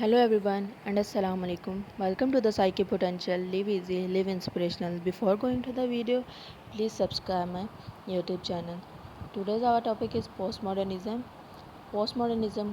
Hello everyone and Assalamu alaikum. Welcome to the Psyche Potential Live Easy, Live Inspirational. Before going to the video, please subscribe my YouTube channel. Today's our topic is postmodernism. Postmodernism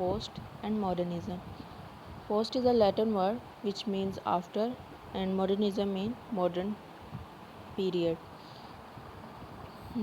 post and modernism. Post is a Latin word which means after and modernism means modern period.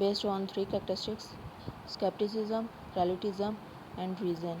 based on three characteristics: skepticism, relativism and reason.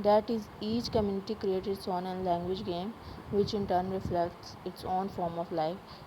That is, each community creates its own language game, which in turn reflects its own form of life,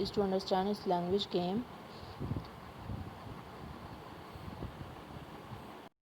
is to understand its language game.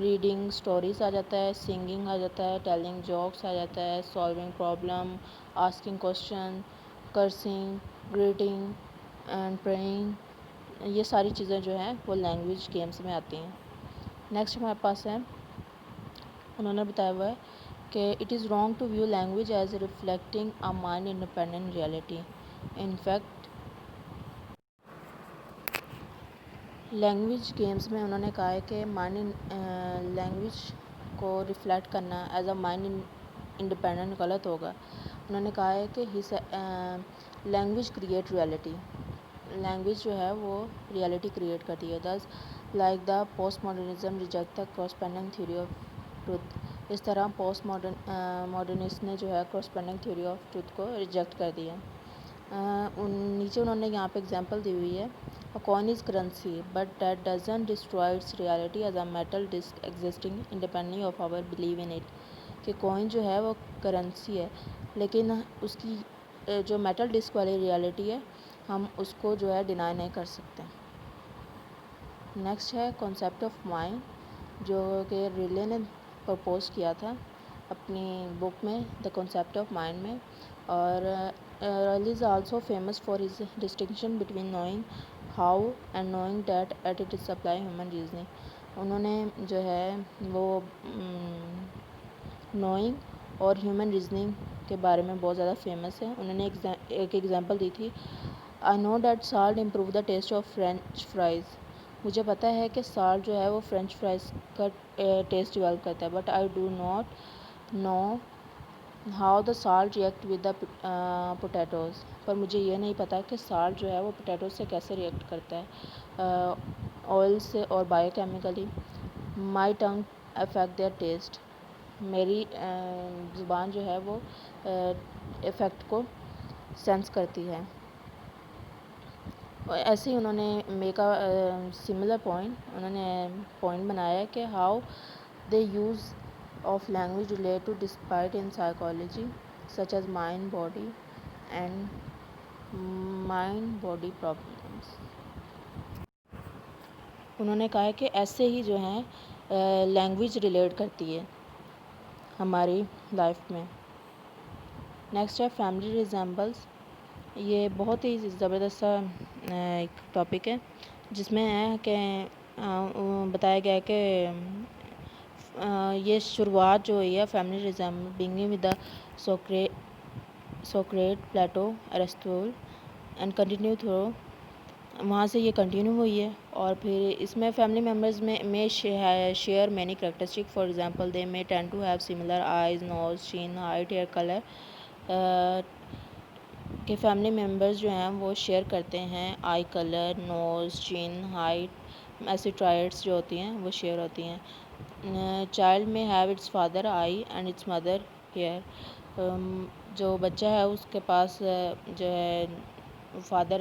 Reading stories آ جاتا ہے، singing آ جاتا ہے، telling jokes آ جاتا ہے، solving problem, asking question, cursing, greeting and praying, یہ ساری چیزیں جو ہیں وہ لینگویج گیمس میں آتی ہیں۔ نیکسٹ ہمارے پاس ہے، انہوں نے بتایا ہوا ہے کہ it is wrong to view language as reflecting a mind independent reality, in fact language games میں انہوں نے کہا ہے کہ لینگویج کو ریفلیکٹ کرنا ایز اے مائنڈ انڈیپینڈنٹ غلط ہوگا۔ انہوں نے کہا ہے کہ لینگویج کریٹ ریئلٹی، لینگویج جو ہے وہ ریئلٹی کریٹ کرتی ہے، this like the post modernism reject the corresponding theory of truth, اس طرح پوسٹ ماڈرنسٹ نے جو ہے کورسپونڈنگ تھیوری آف ٹروتھ کو ریجیکٹ کر دیا۔ نیچے انہوں نے یہاں پہ اگزامپل دی ہوئی ہے، A coin is currency, but that doesn't destroy its reality as a metal disk existing independently of our belief in it، کہ کوئن جو ہے وہ کرنسی ہے لیکن اس کی جو میٹل ڈسک والی ریالٹی ہے ہم اس کو جو ہے ڈینائی نہیں کر سکتے۔ نیکسٹ ہے کانسیپٹ آف مائنڈ، جو کہ ریلے نے پرپوز کیا تھا اپنی بک میں دا کانسیپٹ آف مائنڈ میں، اور Ryle is also famous for his distinction between knowing how and knowing that at it supply human reasoning. انہوں نے جو ہے وہ نوئنگ اور ہیومن ریزننگ کے بارے میں بہت زیادہ فیمس ہے۔ انہوں نے ایک ایگزامپل دی تھی، I know that salt improve the taste of French fries, مجھے پتہ ہے کہ سالٹ جو ہے وہ فرینچ فرائز کا ٹیسٹ ڈیولپ کرتا ہے، but I do not know how the salt react with the potatoes, پر مجھے یہ نہیں پتہ کہ سالٹ جو ہے وہ پوٹیٹوز سے کیسے ریئیکٹ کرتا ہے آئل سے اور biochemically. My tongue affect their taste, میری زبان جو ہے وہ افیکٹ کو سینس کرتی ہے۔ ایسے ہی انہوں نے میک اے سملر پوائنٹ، انہوں نے پوائنٹ بنایا ہے کہ how they use of language relate to despite in psychology such as mind body and mind body problems. انہوں نے کہا ہے کہ ایسے ہی جو ہیں لینگویج ریلیٹ کرتی ہے ہماری لائف میں۔ نیکسٹ ہے فیملی ریزیمبلس، یہ بہت ہی زبردست سا ایک ٹاپک ہے جس میں ہے کہ بتایا گیا ہے کہ یہ شروعات جو ہوئی ہے family resemble beginning with the Socrates, Plato, Aristotle and continue through, وہاں سے یہ کنٹینیو ہوئی ہے، اور پھر اس میں فیملی ممبرز میں share many characteristic, for example they may tend to have similar eyes, nose, chin, height, hair colour, کہ فیملی ممبرز جو ہیں وہ شیئر کرتے ہیں آئی کلر، نوز، چین، ہائٹ، ایسی ٹرائٹس جو ہوتی ہیں وہ شیئر ہوتی ہیں۔ چائلڈ میں have its father eye and its mother hair, جو بچہ ہے اس کے پاس جو ہے فادر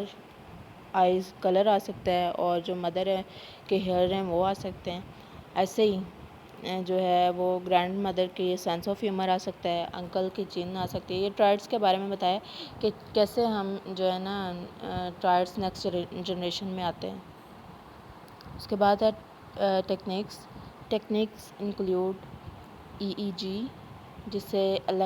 آئیز کلر آ سکتا ہے، اور جو مدر ہے کے ہیئر ہیں وہ آ سکتے ہیں۔ ایسے ہی جو ہے وہ گرینڈ مدر کی سینس آف ہیومر آ سکتا ہے، انکل کی چین آ سکتی ہے۔ یہ ٹرائٹس کے بارے میں بتایا کہ کیسے ہم جو ہے نا ٹرائٹس نیکسٹ جنریشن میں آتے ہیں۔ اس کے بعد ہے ٹیکنیکس انکلوڈ ای ای جی، جسے ای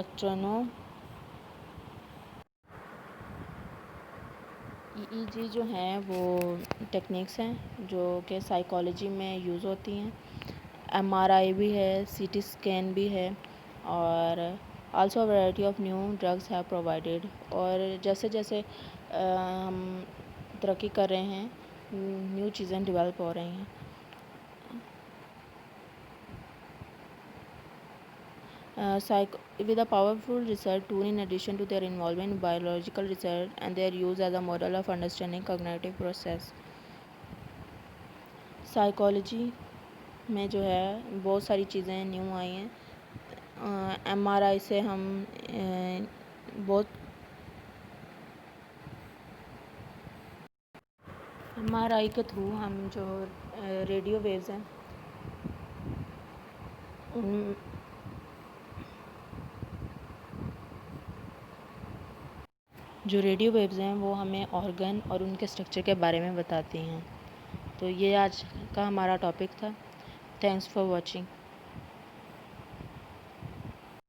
ای جی جو ہیں وہ ٹیکنیکس ہیں جو کہ سائیکالوجی میں یوز ہوتی ہیں۔ ایم آر آئی بھی ہے، سی ٹی اسکین بھی ہے، اور also variety of new drugs have provided, اور جیسے جیسے ہم ترقی کر رہے ہیں نیو چیزیں ڈیولپ ہو رہی ہیں۔ with a powerful research tool in addition to their involvement in biological research and their use as a model of understanding cognitive process۔ Psychology میں جو ہے بہت ساری چیزیں نیو آئی ہیں۔ ایم آر آئی سے ہم ایم آر آئی کے تھرو ہم جو ریڈیو ویوز ہیں وہ ہمیں آرگن اور ان کے اسٹرکچر کے بارے میں بتاتی ہیں۔ تو یہ آج کا ہمارا ٹاپک تھا۔ Thanks for watching.